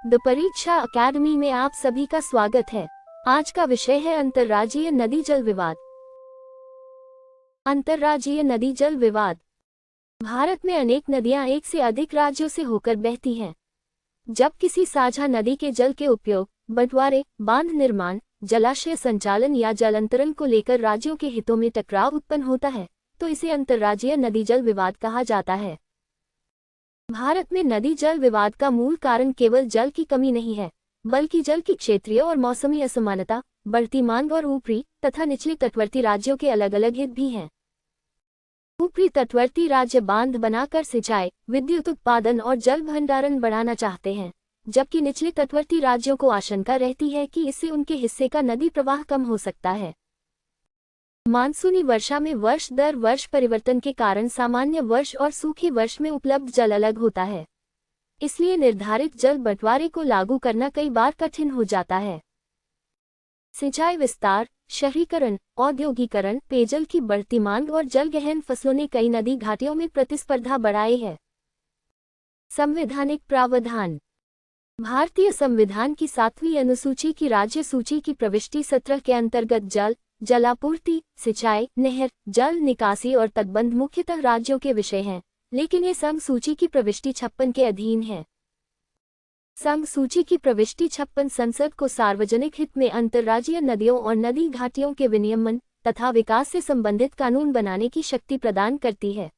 The परीक्षा academy में आप सभी का स्वागत है। आज का विषय है अंतर्राज्यीय नदी जल विवाद। अंतर्राज्यीय नदी जल विवाद। भारत में अनेक नदियां एक से अधिक राज्यों से होकर बहती हैं। जब किसी साझा नदी के जल के उपयोग, बंटवारे, बांध निर्माण, जलाशय संचालन या जल अंतरण को लेकर राज्यों के हितों में टकराव उत्पन्न होता है, तो इसे अंतर्राज्यीय नदी जल विवाद कहा जाता है। भारत में नदी जल विवाद का मूल कारण केवल जल की कमी नहीं है, बल्कि जल की क्षेत्रीय और मौसमी असमानता, बढ़ती मांग और ऊपरी तथा निचले तटवर्ती राज्यों के अलग अलग हित भी हैं। ऊपरी तटवर्ती राज्य बांध बनाकर सिंचाई, विद्युत उत्पादन और जल भंडारण बढ़ाना चाहते हैं, जबकि निचले तटवर्ती राज्यों को आशंका रहती है कि इससे उनके हिस्से का नदी प्रवाह कम हो सकता है। मानसूनी वर्षा में वर्ष दर वर्ष परिवर्तन के कारण सामान्य वर्ष और सूखे वर्ष में उपलब्ध जल अलग होता है। इसलिए निर्धारित जल बंटवारे को लागू करना कई बार कठिन हो जाता है। सिंचाई विस्तार, शहरीकरण, औद्योगिकरण, पेयजल की बढ़ती मांग और जल गहन फसलों ने कई नदी घाटियों में प्रतिस्पर्धा बढ़ाई है। संवैधानिक प्रावधान। भारतीय संविधान की 7वीं अनुसूची की राज्य सूची की प्रविष्टि 17 के अंतर्गत जलापूर्ति, सिंचाई, नहर, जल निकासी और तटबंध मुख्यतः राज्यों के विषय हैं, लेकिन ये संघ सूची की प्रविष्टि 56 के अधीन है। संघ सूची की प्रविष्टि 56 संसद को सार्वजनिक हित में अंतर्राज्यीय नदियों और नदी घाटियों के विनियमन तथा विकास से संबंधित कानून बनाने की शक्ति प्रदान करती है।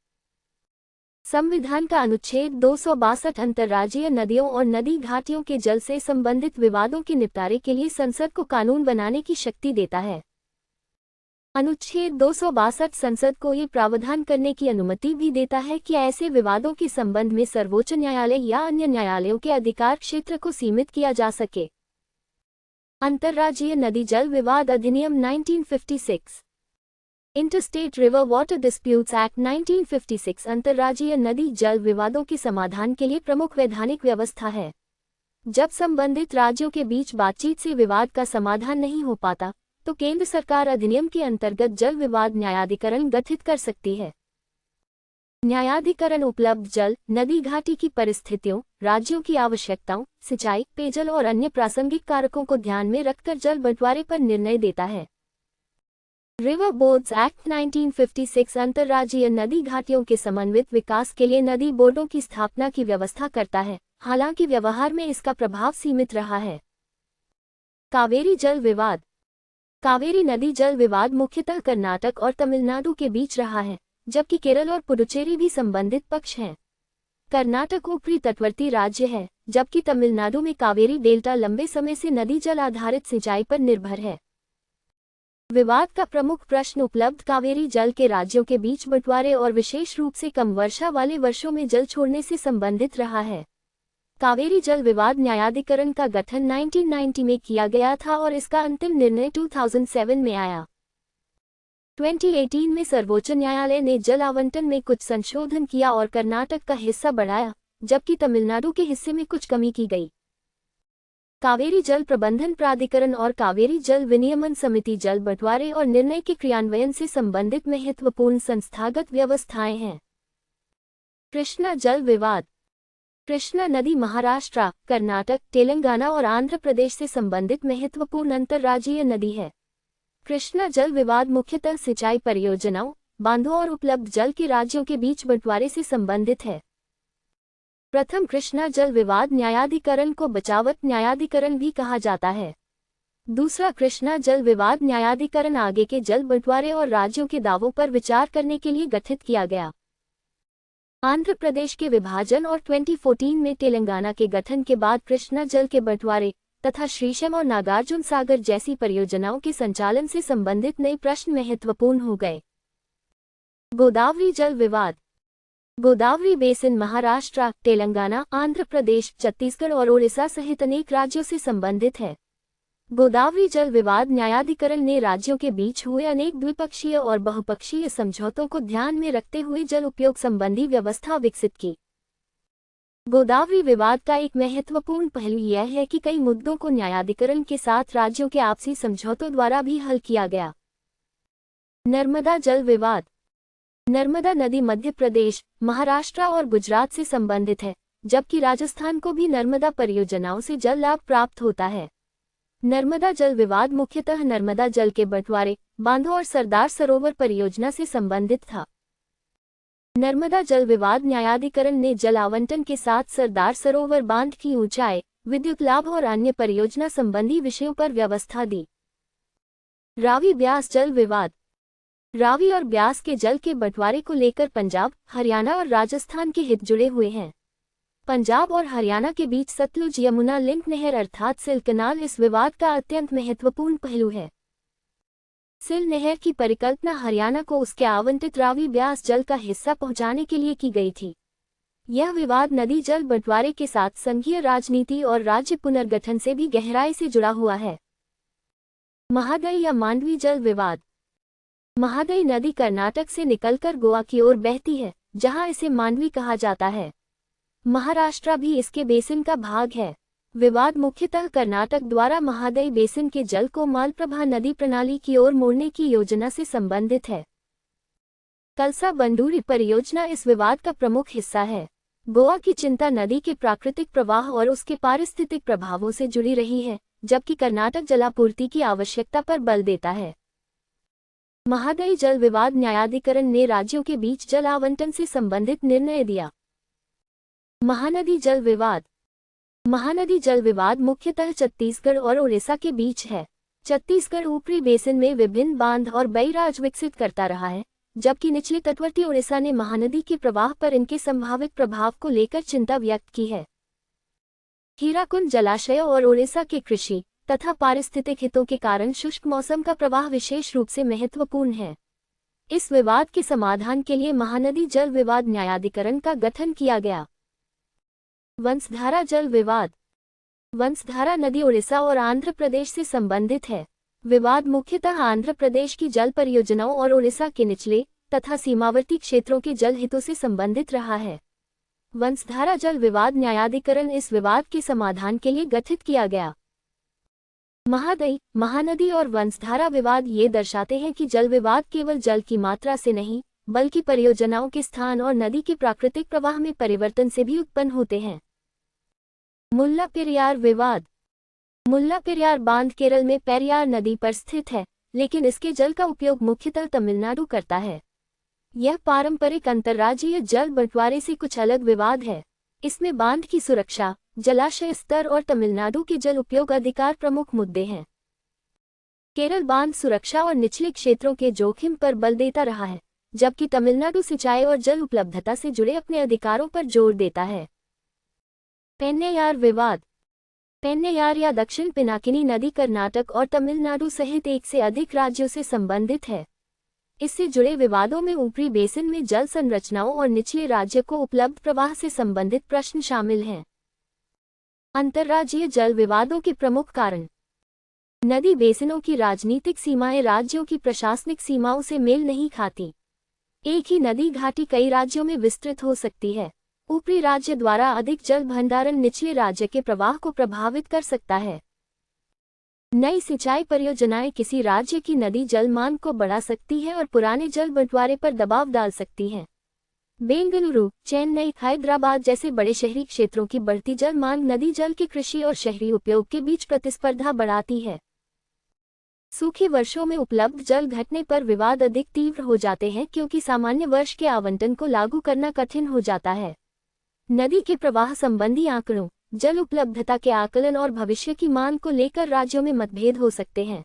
संविधान का अनुच्छेद 262 अंतर्राज्यीय नदियों और नदी घाटियों के जल से संबंधित विवादों के निपटारे के लिए संसद को कानून बनाने की शक्ति देता है। अनुच्छेद 262 संसद को ये प्रावधान करने की अनुमति भी देता है कि ऐसे विवादों के संबंध में सर्वोच्च न्यायालय या अन्य न्यायालयों के अधिकार क्षेत्र को सीमित किया जा सके। अंतर्राज्यीय नदी जल विवाद अधिनियम 1956। Interstate river water disputes act 1956 अंतर्राज्यीय नदी जल विवादों के समाधान के लिए प्रमुख वैधानिक व्यवस्था है। जब संबंधित राज्यों के बीच बातचीत से विवाद का समाधान नहीं हो पाता, तो केंद्र सरकार अधिनियम के अंतर्गत जल विवाद न्यायाधिकरण गठित कर सकती है। न्यायाधिकरण उपलब्ध जल, नदी घाटी की परिस्थितियों, राज्यों की आवश्यकताओं, सिंचाई, पेयजल और अन्य प्रासंगिक कारकों को ध्यान में रखकर जल बंटवारे पर निर्णय देता है। रिवर बोर्ड्स एक्ट 1956 अंतर्राज्यीय नदी घाटियों के समन्वित विकास के लिए नदी बोर्डों की स्थापना की व्यवस्था करता है, हालांकि व्यवहार में इसका प्रभाव सीमित रहा है। कावेरी जल विवाद। कावेरी नदी जल विवाद मुख्यतः कर्नाटक और तमिलनाडु के बीच रहा है, जबकि केरल और पुडुचेरी भी संबंधित पक्ष हैं। कर्नाटक ऊपरी तटवर्ती राज्य है, जबकि तमिलनाडु में कावेरी डेल्टा लंबे समय से नदी जल आधारित सिंचाई पर निर्भर है। विवाद का प्रमुख प्रश्न उपलब्ध कावेरी जल के राज्यों के बीच बंटवारे और विशेष रूप से कम वर्षा वाले वर्षों में जल छोड़ने से संबंधित रहा है। कावेरी जल विवाद न्यायाधिकरण का गठन 1990 में किया गया था और इसका अंतिम निर्णय 2007 में आया। 2018 में सर्वोच्च न्यायालय ने जल आवंटन में कुछ संशोधन किया और कर्नाटक का हिस्सा बढ़ाया, जबकि तमिलनाडु के हिस्से में कुछ कमी की गई। कावेरी जल प्रबंधन प्राधिकरण और कावेरी जल विनियमन समिति जल बंटवारे और निर्णय के क्रियान्वयन से संबंधित महत्वपूर्ण संस्थागत व्यवस्थाएं हैं। कृष्णा जल विवाद। कृष्णा नदी महाराष्ट्र, कर्नाटक, तेलंगाना और आंध्र प्रदेश से संबंधित महत्वपूर्ण अंतर्राज्यीय नदी है। कृष्णा जल विवाद मुख्यतः सिंचाई परियोजनाओं, बांधों और उपलब्ध जल के राज्यों के बीच बंटवारे से संबंधित है। प्रथम कृष्णा जल विवाद न्यायाधिकरण को बचावट न्यायाधिकरण भी कहा जाता है। दूसरा कृष्णा जल विवाद न्यायाधिकरण आगे के जल बंटवारे और राज्यों के दावों पर विचार करने के लिए गठित किया गया। आंध्र प्रदेश के विभाजन और 2014 में तेलंगाना के गठन के बाद कृष्णा जल के बंटवारे तथा श्रीशैम और नागार्जुन सागर जैसी परियोजनाओं के संचालन से संबंधित नए प्रश्न महत्वपूर्ण हो गए। गोदावरी जल विवाद। गोदावरी बेसिन महाराष्ट्र, तेलंगाना, आंध्र प्रदेश, छत्तीसगढ़ और ओडिशा सहित अनेक राज्यों से संबंधित है। गोदावरी जल विवाद न्यायाधिकरण ने राज्यों के बीच हुए अनेक द्विपक्षीय और बहुपक्षीय समझौतों को ध्यान में रखते हुए जल उपयोग संबंधी व्यवस्था विकसित की। गोदावरी विवाद का एक महत्वपूर्ण पहलू यह है कि कई मुद्दों को न्यायाधिकरण के साथ राज्यों के आपसी समझौतों द्वारा भी हल किया गया। नर्मदा जल विवाद। नर्मदा नदी मध्य प्रदेश, महाराष्ट्र और गुजरात से संबंधित है, जबकि राजस्थान को भी नर्मदा परियोजनाओं से जल लाभ प्राप्त होता है। नर्मदा जल विवाद मुख्यतः नर्मदा जल के बंटवारे, बांधों और सरदार सरोवर परियोजना से संबंधित था। नर्मदा जल विवाद न्यायाधिकरण ने जल आवंटन के साथ सरदार सरोवर बांध की ऊंचाई, विद्युत लाभ और अन्य परियोजना संबंधी विषयों पर व्यवस्था दी। रावी ब्यास जल विवाद। रावी और ब्यास के जल के बंटवारे को लेकर पंजाब, हरियाणा और राजस्थान के हित जुड़े हुए हैं। पंजाब और हरियाणा के बीच सतलुज यमुना लिंक नहर अर्थात सिल कनाल इस विवाद का अत्यंत महत्वपूर्ण पहलू है। सिल नहर की परिकल्पना हरियाणा को उसके आवंटित रावी ब्यास जल का हिस्सा पहुंचाने के लिए की गई थी। यह विवाद नदी जल बंटवारे के साथ संघीय राजनीति और राज्य पुनर्गठन से भी गहराई से जुड़ा हुआ है। महादई या मांडवी जल विवाद। महादई नदी कर्नाटक से निकलकर गोवा की ओर बहती है, जहां इसे मांडवी कहा जाता है। महाराष्ट्र भी इसके बेसिन का भाग है। विवाद मुख्यतः कर्नाटक द्वारा महादई बेसिन के जल को मालप्रभा नदी प्रणाली की ओर मोड़ने की योजना से संबंधित है। कलसा बंडूरी परियोजना इस विवाद का प्रमुख हिस्सा है। गोवा की चिंता नदी के प्राकृतिक प्रवाह और उसके पारिस्थितिक प्रभावों से जुड़ी रही है, जबकि कर्नाटक जलापूर्ति की आवश्यकता पर बल देता है। महादई जल विवाद न्यायाधिकरण ने राज्यों के बीच जल आवंटन से संबंधित निर्णय दिया। महानदी जल विवाद। महानदी जल विवाद मुख्यतः छत्तीसगढ़ और ओडिशा के बीच है। छत्तीसगढ़ ऊपरी बेसिन में विभिन्न बांध और बैराज विकसित करता रहा है, जबकि निचले तटवर्ती ओडिशा ने महानदी के प्रवाह पर इनके संभावित प्रभाव को लेकर चिंता व्यक्त की है। हीराकुंड जलाशय और ओडिशा के कृषि तथा पारिस्थितिक हितों के कारण शुष्क मौसम का प्रवाह विशेष रूप से महत्वपूर्ण है। इस विवाद के समाधान के लिए महानदी जल विवाद न्यायाधिकरण का गठन किया गया। वंशधारा जल विवाद। वंशधारा नदी ओडिशा और आंध्र प्रदेश से संबंधित है। विवाद मुख्यतः आंध्र प्रदेश की जल परियोजनाओं और ओडिशा के निचले तथा सीमावर्ती क्षेत्रों के जल हितों से संबंधित रहा है। वंशधारा जल विवाद न्यायाधिकरण इस विवाद के समाधान के लिए गठित किया गया। महादई, महानदी और वंशधारा विवाद ये दर्शाते हैं कि जल विवाद केवल जल की मात्रा से नहीं, बल्कि परियोजनाओं के स्थान और नदी के प्राकृतिक प्रवाह में परिवर्तन से भी उत्पन्न होते हैं। मुल्ला पेरियार विवाद। मुल्ला पेरियार बांध केरल में पेरियार नदी पर स्थित है, लेकिन इसके जल का उपयोग मुख्यतः तमिलनाडु करता है। यह पारंपरिक अंतर्राज्यीय जल बंटवारे से कुछ अलग विवाद है। इसमें बांध की सुरक्षा, जलाशय स्तर और तमिलनाडु के जल उपयोग अधिकार प्रमुख मुद्दे हैं। केरल बांध सुरक्षा और निचले क्षेत्रों के जोखिम पर बल देता रहा है, जबकि तमिलनाडु सिंचाई और जल उपलब्धता से जुड़े अपने अधिकारों पर जोर देता है। पेन्नैयार विवाद। पेन्नैयार या दक्षिण पिनाकिनी नदी कर्नाटक और तमिलनाडु सहित एक से अधिक राज्यों से संबंधित है। इससे जुड़े विवादों में ऊपरी बेसिन में जल संरचनाओं और निचले राज्य को उपलब्ध प्रवाह से संबंधित प्रश्न शामिल हैं। अंतर्राज्यीय जल विवादों के प्रमुख कारण। नदी बेसिनों की राजनीतिक सीमाएं राज्यों की प्रशासनिक सीमाओं से मेल नहीं खाती। एक ही नदी घाटी कई राज्यों में विस्तृत हो सकती है। ऊपरी राज्य द्वारा अधिक जल भंडारण निचले राज्य के प्रवाह को प्रभावित कर सकता है। नई सिंचाई परियोजनाएं किसी राज्य की नदी जल मांग को बढ़ा सकती है और पुराने जल बंटवारे पर दबाव डाल सकती हैं। बेंगलुरु, चेन्नई, हैदराबाद जैसे बड़े शहरी क्षेत्रों की बढ़ती जल मांग नदी जल के कृषि और शहरी उपयोग के बीच प्रतिस्पर्धा बढ़ाती है। सूखे वर्षों में उपलब्ध जल घटने पर विवाद अधिक तीव्र हो जाते हैं, क्योंकि सामान्य वर्ष के आवंटन को लागू करना कठिन हो जाता है। नदी के प्रवाह संबंधी आंकड़ों, जल उपलब्धता के आकलन और भविष्य की मांग को लेकर राज्यों में मतभेद हो सकते हैं।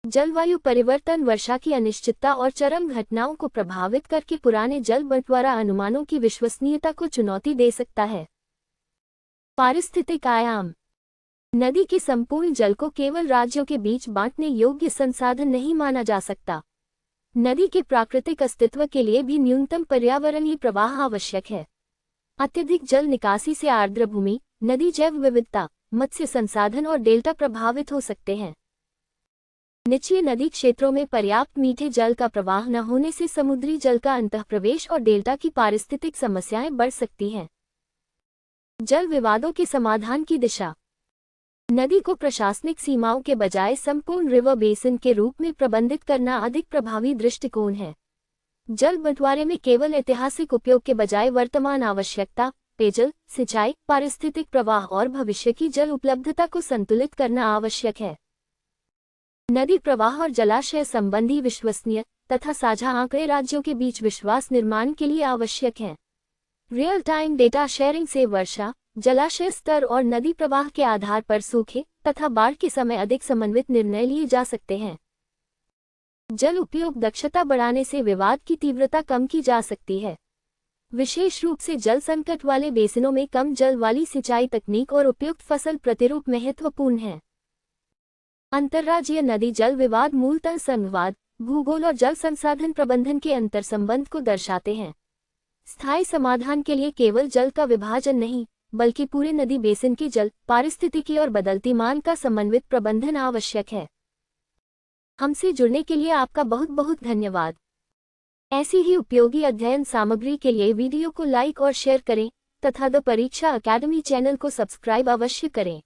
जलवायु परिवर्तन वर्षा की अनिश्चितता और चरम घटनाओं को प्रभावित करके पुराने जल बंटवारा अनुमानों की विश्वसनीयता को चुनौती दे सकता है। पारिस्थितिक आयाम। नदी के संपूर्ण जल को केवल राज्यों के बीच बांटने योग्य संसाधन नहीं माना जा सकता। नदी के प्राकृतिक अस्तित्व के लिए भी न्यूनतम पर्यावरणीय प्रवाह आवश्यक है। अत्यधिक जल निकासी से आर्द्र भूमि, नदी जैव विविधता, मत्स्य संसाधन और डेल्टा प्रभावित हो सकते हैं। निचले नदी क्षेत्रों में पर्याप्त मीठे जल का प्रवाह न होने से समुद्री जल का अंतःप्रवेश और डेल्टा की पारिस्थितिक समस्याएं बढ़ सकती हैं। जल विवादों के समाधान की दिशा। नदी को प्रशासनिक सीमाओं के बजाय संपूर्ण रिवर बेसिन के रूप में प्रबंधित करना अधिक प्रभावी दृष्टिकोण है। जल बंटवारे में केवल ऐतिहासिक उपयोग के बजाय वर्तमान आवश्यकता, पेयजल, सिंचाई, पारिस्थितिक प्रवाह और भविष्य की जल उपलब्धता को संतुलित करना आवश्यक है। नदी प्रवाह और जलाशय संबंधी विश्वसनीय तथा साझा आंकड़े राज्यों के बीच विश्वास निर्माण के लिए आवश्यक हैं। रियल टाइम डेटा शेयरिंग से वर्षा, जलाशय स्तर और नदी प्रवाह के आधार पर सूखे तथा बाढ़ के समय अधिक समन्वित निर्णय लिए जा सकते हैं। जल उपयोग दक्षता बढ़ाने से विवाद की तीव्रता कम की जा सकती है। विशेष रूप से जल संकट वाले बेसिनों में कम जल वाली सिंचाई तकनीक और उपयुक्त फसल प्रतिरूप महत्वपूर्ण है। अंतर्राज्यीय नदी जल विवाद मूलतः संघवाद, भूगोल और जल संसाधन प्रबंधन के अंतर्संबंध को दर्शाते हैं। स्थायी समाधान के लिए केवल जल का विभाजन नहीं, बल्कि पूरे नदी बेसिन के जल, पारिस्थितिकी और बदलती मांग का समन्वित प्रबंधन आवश्यक है। हमसे जुड़ने के लिए आपका बहुत बहुत धन्यवाद। ऐसी ही उपयोगी अध्ययन सामग्री के लिए वीडियो को लाइक और शेयर करें तथा द परीक्षा अकेडमी चैनल को सब्सक्राइब अवश्य करें।